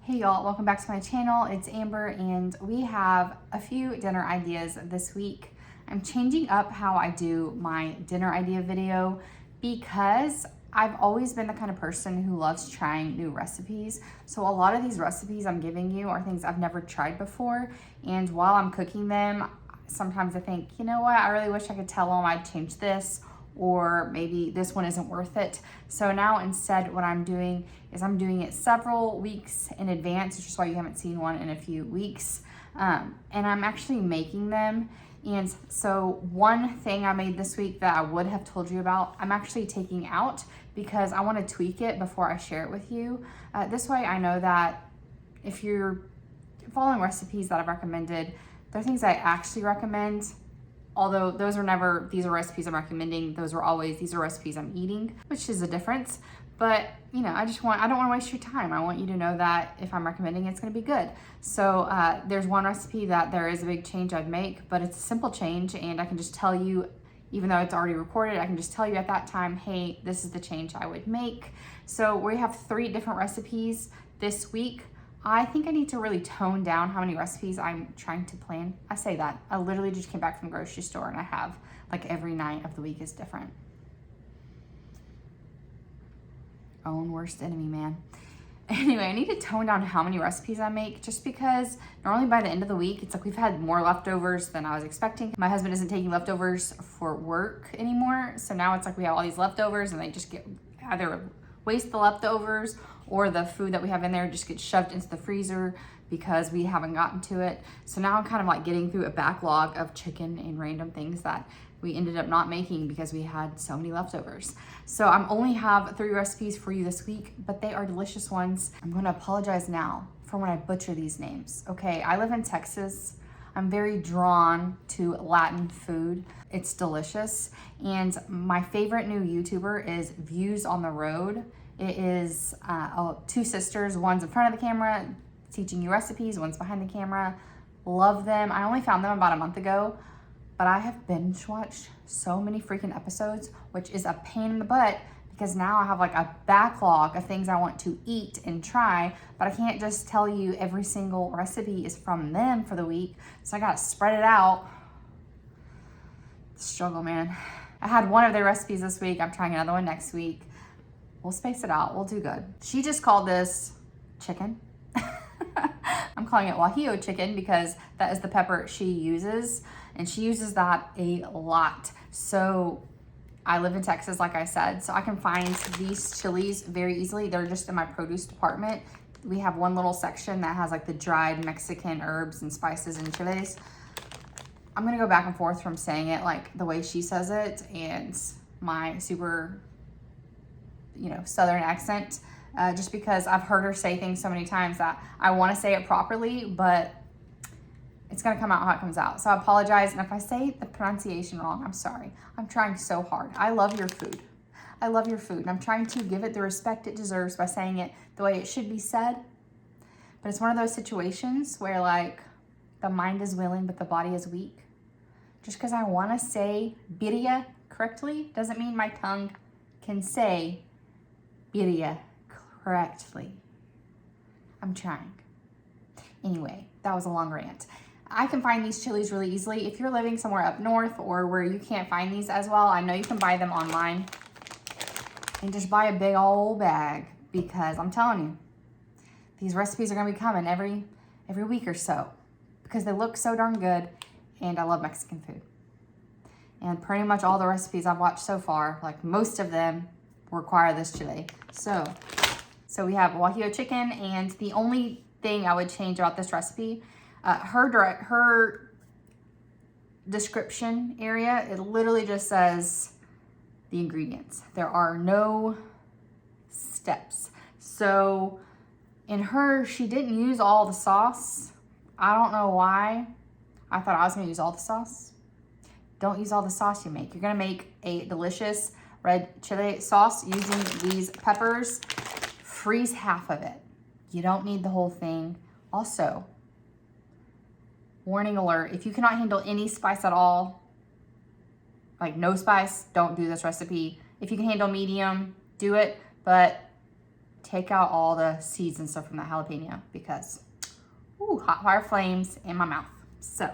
Hey y'all, welcome back to my channel. It's Amber and we have a few dinner ideas this week. I'm changing up how I do my dinner idea video because I've always been the kind of person who loves trying new recipes. So a lot of these recipes I'm giving you are things I've never tried before. And while I'm cooking them, sometimes I think, you know what, I really wish I could tell them I'd change this, or maybe this one isn't worth it. So now instead what I'm doing is I'm doing it several weeks in advance, which is why you haven't seen one in a few weeks. And I'm actually making them. And so one thing I made this week that I would have told you about, I'm actually taking out because I want to tweak it before I share it with you. This way I know that if you're following recipes that I've recommended, they're things I actually recommend. Although these are recipes I'm recommending, these are recipes I'm eating, which is a difference. But you know, I don't want to waste your time. I want you to know that if I'm recommending it's gonna be good. So there's one recipe that there is a big change I'd make, but it's a simple change and I can just tell you, even though it's already recorded, I can just tell you at that time, hey, this is the change I would make. So we have 3 different recipes this week. I think I need to really tone down how many recipes I'm trying to plan. I say that. I literally just came back from the grocery store and I have like every night of the week is different. Own worst enemy, man. Anyway, I need to tone down how many recipes I make just because normally by the end of the week, it's like we've had more leftovers than I was expecting. My husband isn't taking leftovers for work anymore. So now it's like we have all these leftovers and they just get either waste the leftovers or the food that we have in there just gets shoved into the freezer because we haven't gotten to it. So now I'm kind of like getting through a backlog of chicken and random things that we ended up not making because we had so many leftovers. So I'm only have 3 recipes for you this week, but they are delicious ones. I'm gonna apologize now for when I butcher these names. Okay, I live in Texas. I'm very drawn to Latin food. It's delicious. And my favorite new YouTuber is Views on the Road. It is 2 sisters, one's in front of the camera teaching you recipes, one's behind the camera. Love them. I only found them about a month ago, but I have binge watched so many freaking episodes, which is a pain in the butt because now I have like a backlog of things I want to eat and try, but I can't just tell you every single recipe is from them for the week. So I gotta spread it out. Struggle, man. I had one of their recipes this week. I'm trying another one next week. We'll space it out. We'll do good. She just called this chicken. I'm calling it Guajillo chicken because that is the pepper she uses, and she uses that a lot. So I live in Texas, like I said, so I can find these chilies very easily. They're just in my produce department. We have one little section that has like the dried Mexican herbs and spices and chilies. I'm gonna go back and forth from saying it like the way she says it and my super, Southern accent, just because I've heard her say things so many times that I want to say it properly, but it's gonna come out how it comes out. So I apologize, and if I say the pronunciation wrong, I'm sorry. I'm trying so hard. I love your food. I love your food, and I'm trying to give it the respect it deserves by saying it the way it should be said. But it's one of those situations where like the mind is willing, but the body is weak. Just because I want to say birria correctly doesn't mean my tongue can say birria correctly. I'm trying. Anyway, that was a long rant. I can find these chilies really easily. If you're living somewhere up north or where you can't find these as well, I know you can buy them online. And just buy a big old bag because I'm telling you, these recipes are gonna be coming every week or so because they look so darn good and I love Mexican food. And pretty much all the recipes I've watched so far, like most of them, require this chili. So we have Guajillo chicken, and the only thing I would change about this recipe, her description area, it literally just says the ingredients. There are no steps. So in her, she didn't use all the sauce. I don't know why. I thought I was gonna use all the sauce. Don't use all the sauce you make. You're gonna make a delicious red chili sauce using these peppers. Freeze half of it. You don't need the whole thing. Also, warning alert, if you cannot handle any spice at all, like no spice, don't do this recipe. If you can handle medium, do it, but take out all the seeds and stuff from that jalapeno because, ooh, hot fire flames in my mouth. So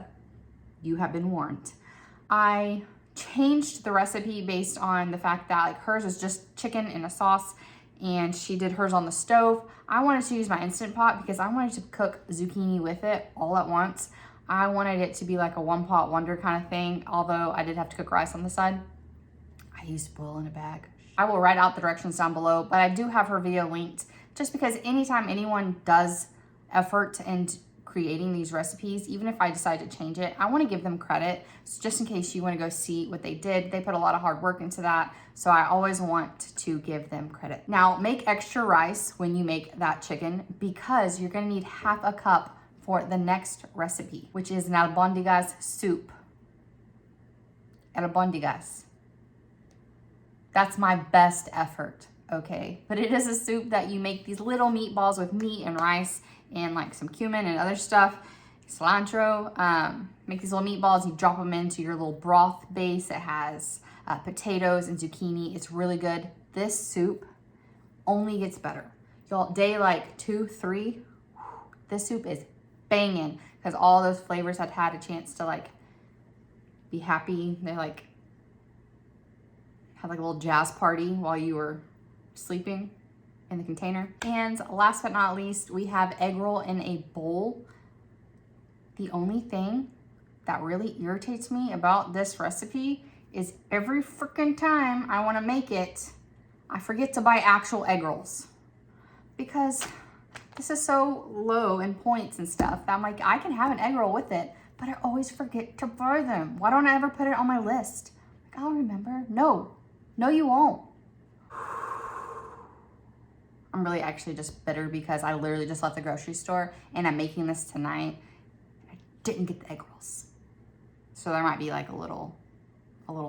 you have been warned. I changed the recipe based on the fact that like hers is just chicken in a sauce and she did hers on the stove. I wanted to use my Instant Pot because I wanted to cook zucchini with it all at once. I wanted it to be like a one pot wonder kind of thing, although I did have to cook rice on the side. I used boil in a bag. I will write out the directions down below, but I do have her video linked just because anytime anyone does effort in creating these recipes, even if I decide to change it, I want to give them credit. So just in case you want to go see what they did, they put a lot of hard work into that. So I always want to give them credit. Now make extra rice when you make that chicken because you're going to need half a cup for the next recipe, which is an Albóndigas soup. Albóndigas. That's my best effort, okay? But it is a soup that you make these little meatballs with meat and rice and like some cumin and other stuff, cilantro. Make these little meatballs, you drop them into your little broth base. It has potatoes and zucchini. It's really good. This soup only gets better. Y'all, day like 2, 3, this soup is banging because all those flavors had a chance to like be happy. They like had like a little jazz party while you were sleeping in the container. And last but not least, we have egg roll in a bowl. The only thing that really irritates me about this recipe is every freaking time I want to make it, I forget to buy actual egg rolls because this is so low in points and stuff that I'm like, I can have an egg roll with it, but I always forget to buy them. Why don't I ever put it on my list? Like, I'll remember. No, you won't. I'm really actually just bitter because I literally just left the grocery store and I'm making this tonight. I didn't get the egg rolls. So there might be like a little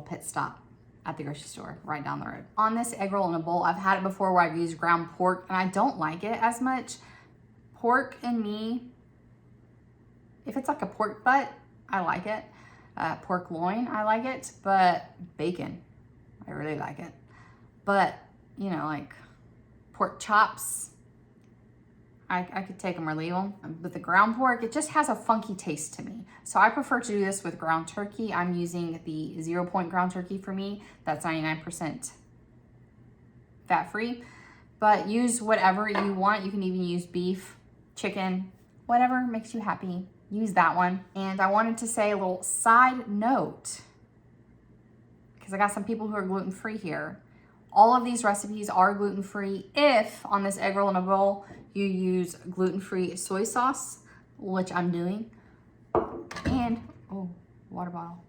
pit stop at the grocery store right down the road. On this egg roll in a bowl, I've had it before where I've used ground pork and I don't like it as much. Pork and me, if it's like a pork butt, I like it. Pork loin, I like it, but bacon, I really like it. But, you know, like pork chops, I could take them or leave them. With the ground pork, it just has a funky taste to me. So I prefer to do this with ground turkey. I'm using the 0 point ground turkey for me. That's 99% fat-free. But use whatever you want. You can even use beef, chicken, whatever makes you happy. Use that one. And I wanted to say a little side note, because I got some people who are gluten-free here. All of these recipes are gluten-free if on this egg roll in a bowl you use gluten-free soy sauce, which I'm doing, and, oh, water bottle.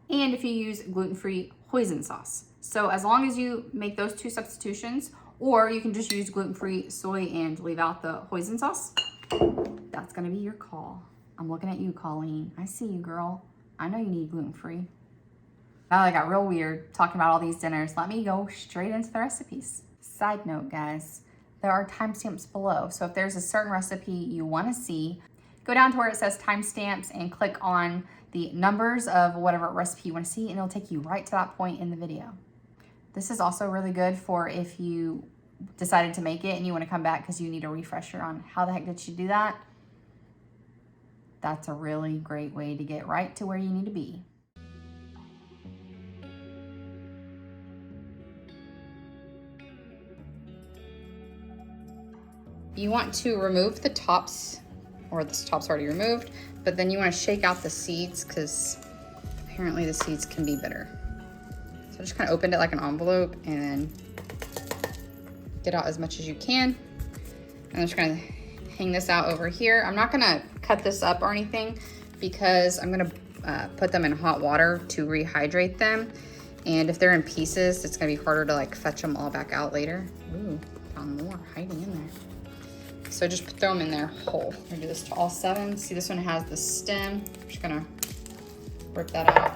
And if you use gluten-free hoisin sauce. So as long as you make those 2 substitutions, or you can just use gluten-free soy and leave out the hoisin sauce, that's gonna be your call. I'm looking at you, Colleen. I see you, girl. I know you need gluten-free. Now I got real weird talking about all these dinners. Let me go straight into the recipes. Side note, guys, there are timestamps below. So if there's a certain recipe you want to see, go down to where it says timestamps and click on the numbers of whatever recipe you want to see, and it'll take you right to that point in the video. This is also really good for if you decided to make it and you want to come back because you need a refresher on how the heck did you do that. That's a really great way to get right to where you need to be. You want to remove the tops, or this top's already removed, but then you want to shake out the seeds because apparently the seeds can be bitter. So just kind of opened it like an envelope and then get out as much as you can. I'm just gonna hang this out over here. I'm not gonna cut this up or anything because I'm gonna put them in hot water to rehydrate them. And if they're in pieces, it's gonna be harder to like fetch them all back out later. Ooh, found more hiding in there. So just throw them in there whole. I'm gonna do this to all 7. See, this one has the stem. I'm just gonna rip that out.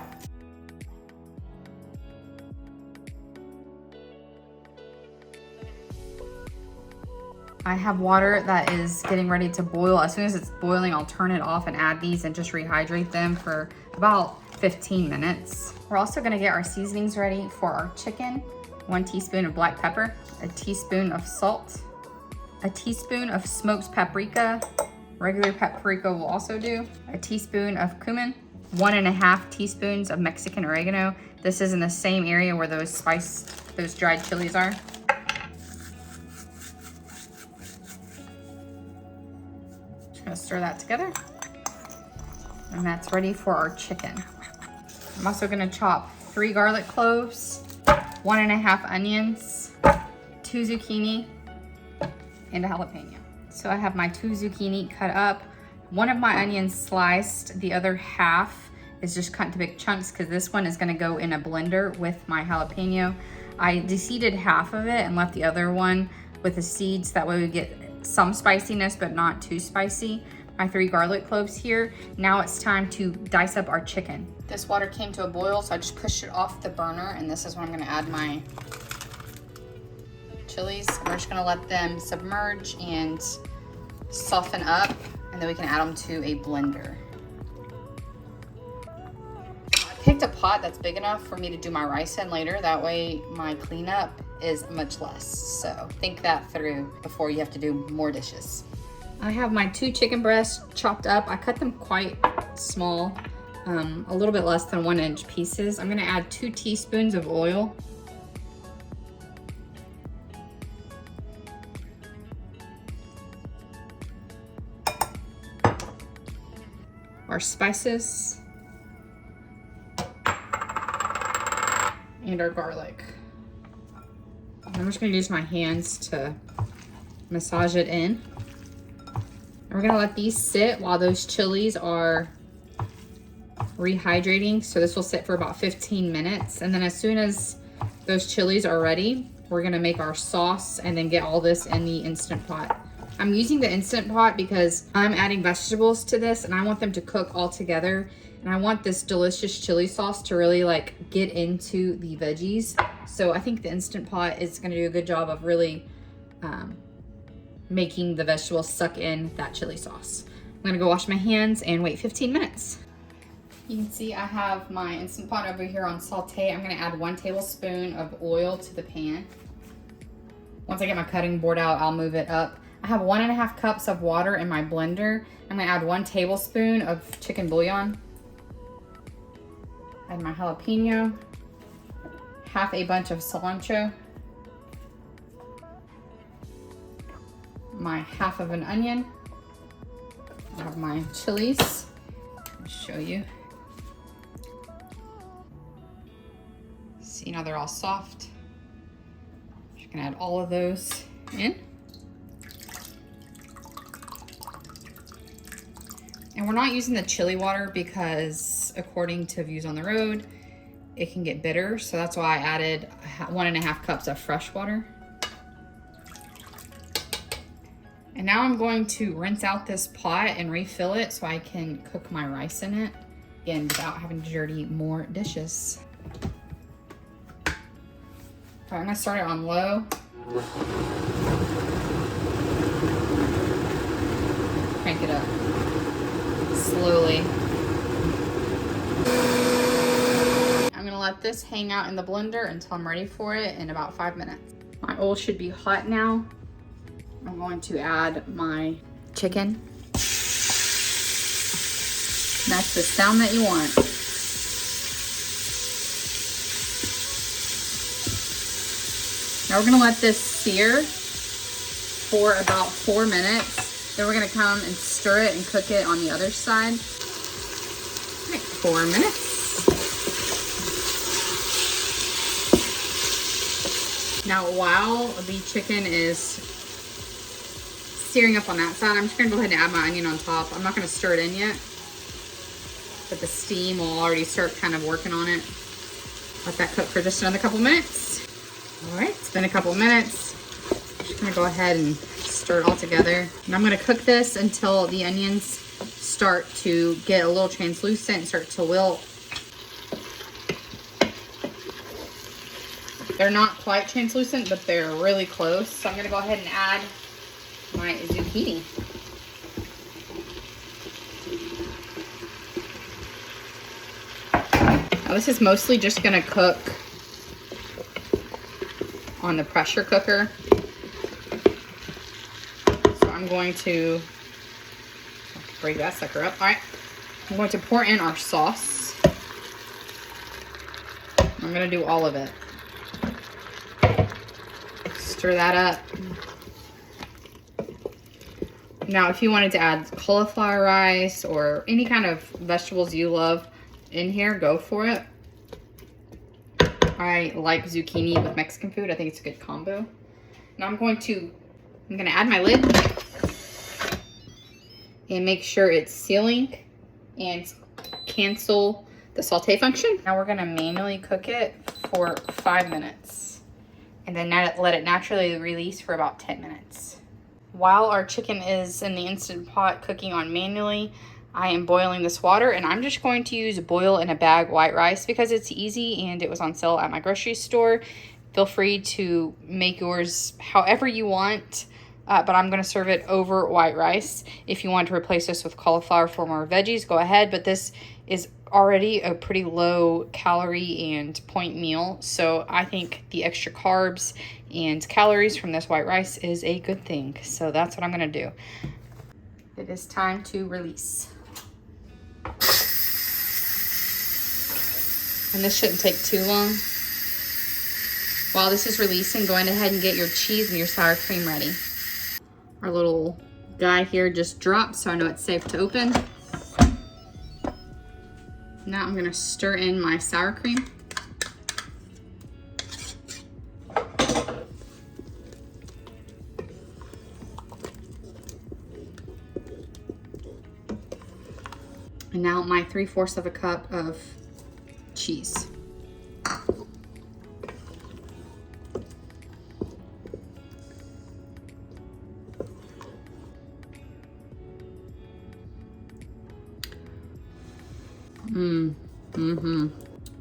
I have water that is getting ready to boil. As soon as it's boiling, I'll turn it off and add these and just rehydrate them for about 15 minutes. We're also gonna get our seasonings ready for our chicken. 1 teaspoon of black pepper, a teaspoon of salt, a teaspoon of smoked paprika, regular paprika will also do, a teaspoon of cumin, 1.5 teaspoons of Mexican oregano. This is in the same area where those dried chilies are. Just gonna stir that together. And that's ready for our chicken. I'm also gonna chop 3 garlic cloves, 1.5 onions, 2 zucchini, and a jalapeno. So I have my 2 zucchini cut up, 1 of my onions sliced, the other half is just cut into big chunks because this one is gonna go in a blender with my jalapeno. I de-seeded half of it and left the other one with the seeds, that way we get some spiciness but not too spicy. My 3 garlic cloves here. Now it's time to dice up our chicken. This water came to a boil, so I just pushed it off the burner, and this is when I'm gonna add my chilies. We're just gonna let them submerge and soften up, and then we can add them to a blender. I picked a pot that's big enough for me to do my rice in later. That way my cleanup is much less. So think that through before you have to do more dishes. I have my 2 chicken breasts chopped up. I cut them quite small, a little bit less than 1-inch pieces. I'm gonna add 2 teaspoons of oil. Our spices. And our garlic. I'm just gonna use my hands to massage it in. And we're gonna let these sit while those chilies are rehydrating. So this will sit for about 15 minutes. And then as soon as those chilies are ready, we're gonna make our sauce and then get all this in the Instant Pot. I'm using the Instant Pot because I'm adding vegetables to this and I want them to cook all together. And I want this delicious chili sauce to really like get into the veggies. So I think the Instant Pot is gonna do a good job of really making the vegetables suck in that chili sauce. I'm gonna go wash my hands and wait 15 minutes. You can see I have my Instant Pot over here on saute. I'm gonna add 1 tablespoon of oil to the pan. Once I get my cutting board out, I'll move it up. I have 1.5 cups of water in my blender. I'm gonna add 1 tablespoon of chicken bouillon. Add my jalapeno, half a bunch of cilantro, my half of an onion. I have my chilies. I'll show you. See, now they're all soft. Just gonna add all of those in. And we're not using the chili water because according to Views on the Road, it can get bitter. So that's why I added 1.5 cups of fresh water. And now I'm going to rinse out this pot and refill it so I can cook my rice in it. Again, without having to dirty more dishes. All right, I'm gonna start it on low. Crank it up. Slowly. I'm gonna let this hang out in the blender until I'm ready for it in about 5 minutes. My oil should be hot now. I'm going to add my chicken. That's the sound that you want. Now we're gonna let this sear for about 4 minutes. Then we're gonna come and stir it and cook it on the other side. All right, 4 minutes. Now while the chicken is searing up on that side, I'm just gonna go ahead and add my onion on top. I'm not gonna stir it in yet, but the steam will already start kind of working on it. Let that cook for just another couple minutes. All right, it's been a couple minutes. I'm just gonna go ahead and stir it all together. And I'm gonna cook this until the onions start to get a little translucent and start to wilt. They're not quite translucent, but they're really close. So I'm gonna go ahead and add my zucchini. Now this is mostly just gonna cook on the pressure cooker. So I'm going to break that sucker up. All right, I'm going to pour in our sauce. I'm gonna do all of it. Stir that up. Now, if you wanted to add cauliflower rice or any kind of vegetables you love in here, go for it. I like zucchini with Mexican food. I think it's a good combo. Now I'm gonna add my lid and make sure it's sealing and cancel the saute function. Now we're gonna manually cook it for 5 minutes and then let it naturally release for about 10 minutes. While our chicken is in the Instant Pot cooking on manually, I am boiling this water, and I'm just going to use boil in a bag white rice because it's easy and it was on sale at my grocery store. Feel free to make yours however you want, but I'm going to serve it over white rice. If you want to replace this with cauliflower for more veggies, go ahead, but this is already a pretty low calorie and point meal, so I think the extra carbs and calories from this white rice is a good thing. So that's what I'm going to do. It is time to release. And this shouldn't take too long. While this is releasing, go ahead and get your cheese and your sour cream ready. Our little guy here just dropped, so I know it's safe to open. Now I'm gonna stir in my sour cream. And now my 3/4 of a cup of cheese.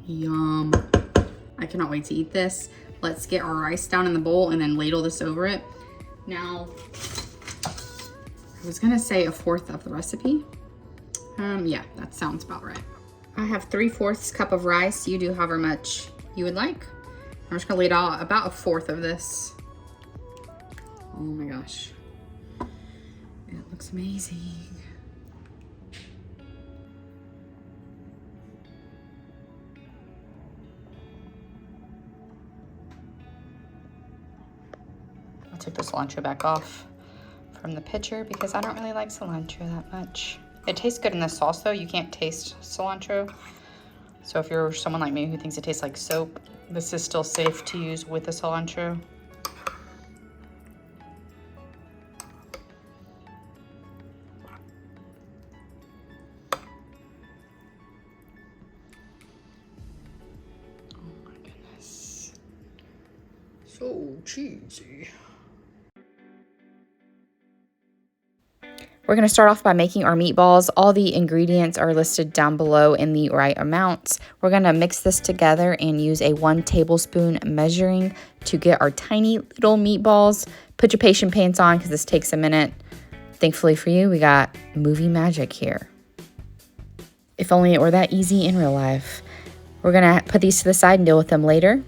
Yum. I cannot wait to eat this. Let's get our rice down in the bowl and then ladle this over it. Now, I was gonna say 1/4 of the recipe. Yeah, that sounds about right. I have 3/4 cup of rice. You do however much you would like. I'm just gonna lay out about 1/4 of this. Oh my gosh. It looks amazing. I'll take the cilantro back off from the pitcher because I don't really like cilantro that much. It tastes good in the sauce though. You can't taste cilantro. So if you're someone like me who thinks it tastes like soap, this is still safe to use with the cilantro. Oh my goodness. So cheesy. We're going to start off by making our meatballs. All the ingredients are listed down below in the right amounts. We're going to mix this together and use a 1 tablespoon measuring to get our tiny little meatballs. Put your patient pants on because this takes a minute. Thankfully for you, we got movie magic here. If only it were that easy in real life. We're going to put these to the side and deal with them later.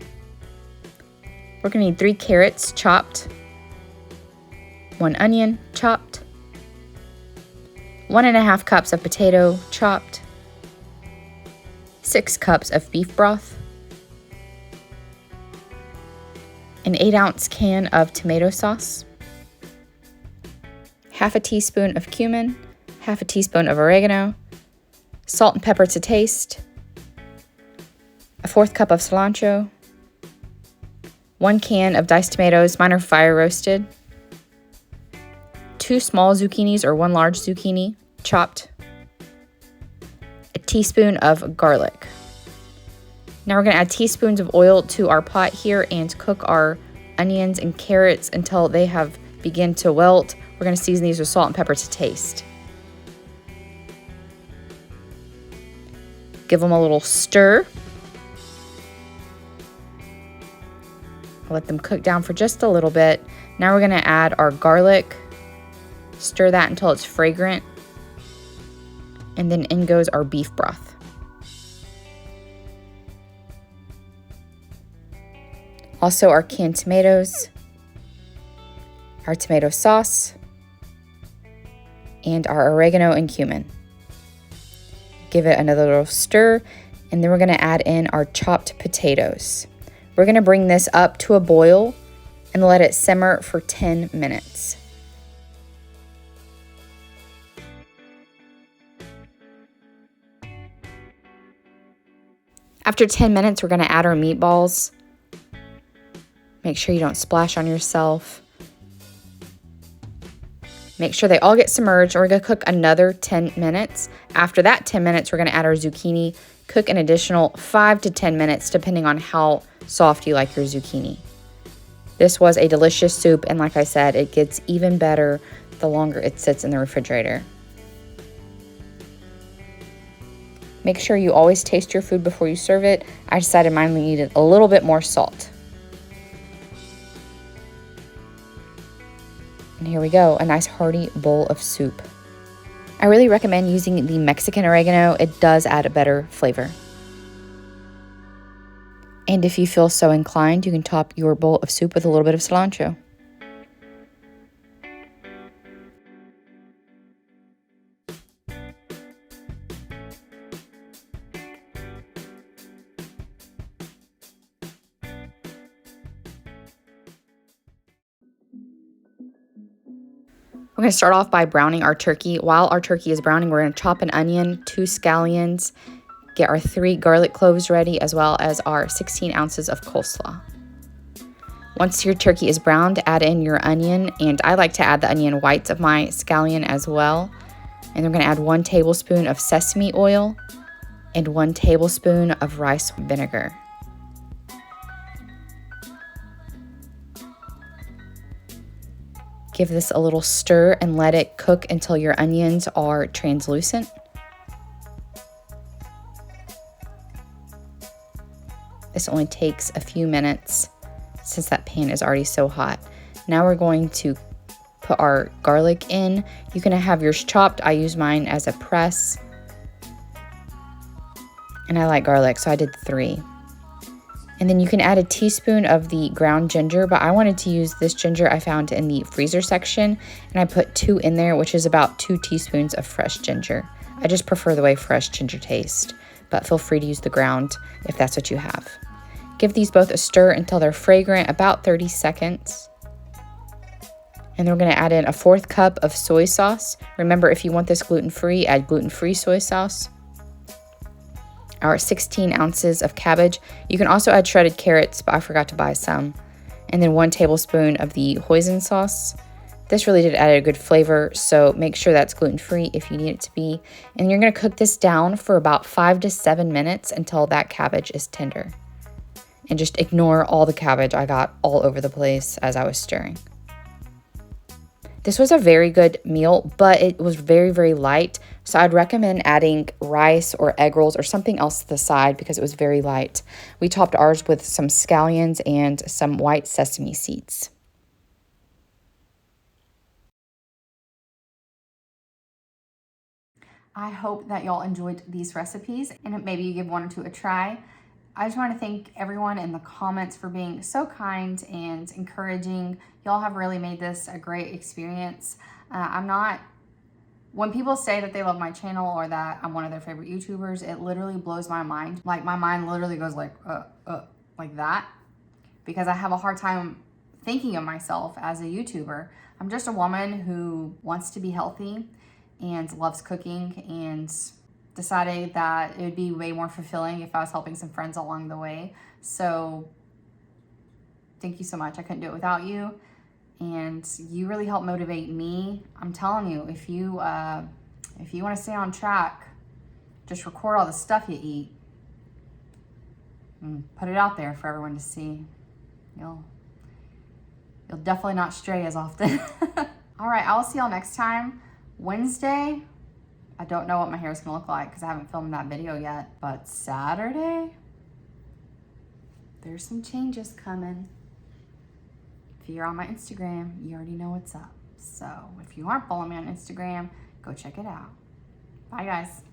We're going to need 3 carrots chopped, 1 onion chopped, 1½ cups of potato chopped, 6 cups of beef broth, an 8-ounce can of tomato sauce, 1/2 teaspoon of cumin, 1/2 teaspoon of oregano, salt and pepper to taste, 1/4 cup of cilantro, 1 can of diced tomatoes, mine are fire roasted, 2 small zucchinis or 1 large zucchini chopped, a teaspoon of garlic. Now we're going to add teaspoons of oil to our pot here and cook our onions and carrots until they have begun to wilt. We're going to season these with salt and pepper to taste. Give them a little stir. Let them cook down for just a little bit. Now we're going to add our garlic. Stir that until it's fragrant. And then in goes our beef broth. Also our canned tomatoes, our tomato sauce, and our oregano and cumin. Give it another little stir, and then we're gonna add in our chopped potatoes. We're gonna bring this up to a boil and let it simmer for 10 minutes. After 10 minutes, we're gonna add our meatballs. Make sure you don't splash on yourself. Make sure they all get submerged, and we're gonna cook another 10 minutes. After that 10 minutes, we're gonna add our zucchini, cook an additional 5 to 10 minutes, depending on how soft you like your zucchini. This was a delicious soup, and like I said, it gets even better the longer it sits in the refrigerator. Make sure you always taste your food before you serve it. I decided mine needed a little bit more salt. And here we go, a nice hearty bowl of soup. I really recommend using the Mexican oregano. It does add a better flavor. And if you feel so inclined, you can top your bowl of soup with a little bit of cilantro. We're going to start off by browning our turkey. While our turkey is browning, we're going to chop an onion, 2 scallions, get our 3 garlic cloves ready, as well as our 16 ounces of coleslaw. Once your turkey is browned, add in your onion, and I like to add the onion whites of my scallion as well. And we're going to add 1 tablespoon of sesame oil and 1 tablespoon of rice vinegar. Give this a little stir and let it cook until your onions are translucent. This only takes a few minutes since that pan is already so hot. Now we're going to put our garlic in. You can have yours chopped. I use mine as a press. And I like garlic, so I did 3. And then you can add a teaspoon of the ground ginger, but I wanted to use this ginger I found in the freezer section, and I put 2 in there, which is about 2 teaspoons of fresh ginger. I just prefer the way fresh ginger tastes, but feel free to use the ground if that's what you have. Give these both a stir until they're fragrant, about 30 seconds. And then we're gonna add in a 1/4 cup of soy sauce. Remember, if you want this gluten-free, add gluten-free soy sauce. Our 16 ounces of cabbage. You can also add shredded carrots, but I forgot to buy some. And then 1 tablespoon of the hoisin sauce. This really did add a good flavor, so make sure that's gluten-free if you need it to be. And you're gonna cook this down for about 5 to 7 minutes until that cabbage is tender. And just ignore all the cabbage I got all over the place as I was stirring. This was a very good meal, but it was very, very light. So I'd recommend adding rice or egg rolls or something else to the side because it was very light. We topped ours with some scallions and some white sesame seeds. I hope that y'all enjoyed these recipes and maybe you give 1 or 2 a try. I just want to thank everyone in the comments for being so kind and encouraging. Y'all have really made this a great experience. When people say that they love my channel or that I'm one of their favorite YouTubers, it literally blows my mind. Like my mind literally goes like that, because I have a hard time thinking of myself as a YouTuber. I'm just a woman who wants to be healthy and loves cooking, and decided that it would be way more fulfilling if I was helping some friends along the way. So thank you so much. I couldn't do it without you. And you really help motivate me. I'm telling you, if you want to stay on track, just record all the stuff you eat and put it out there for everyone to see. You'll definitely not stray as often. All right, I will see y'all next time. Wednesday, I don't know what my hair is gonna look like because I haven't filmed that video yet, but Saturday, there's some changes coming. If you're on my Instagram, you already know what's up. So if you aren't following me on Instagram, go check it out. Bye guys.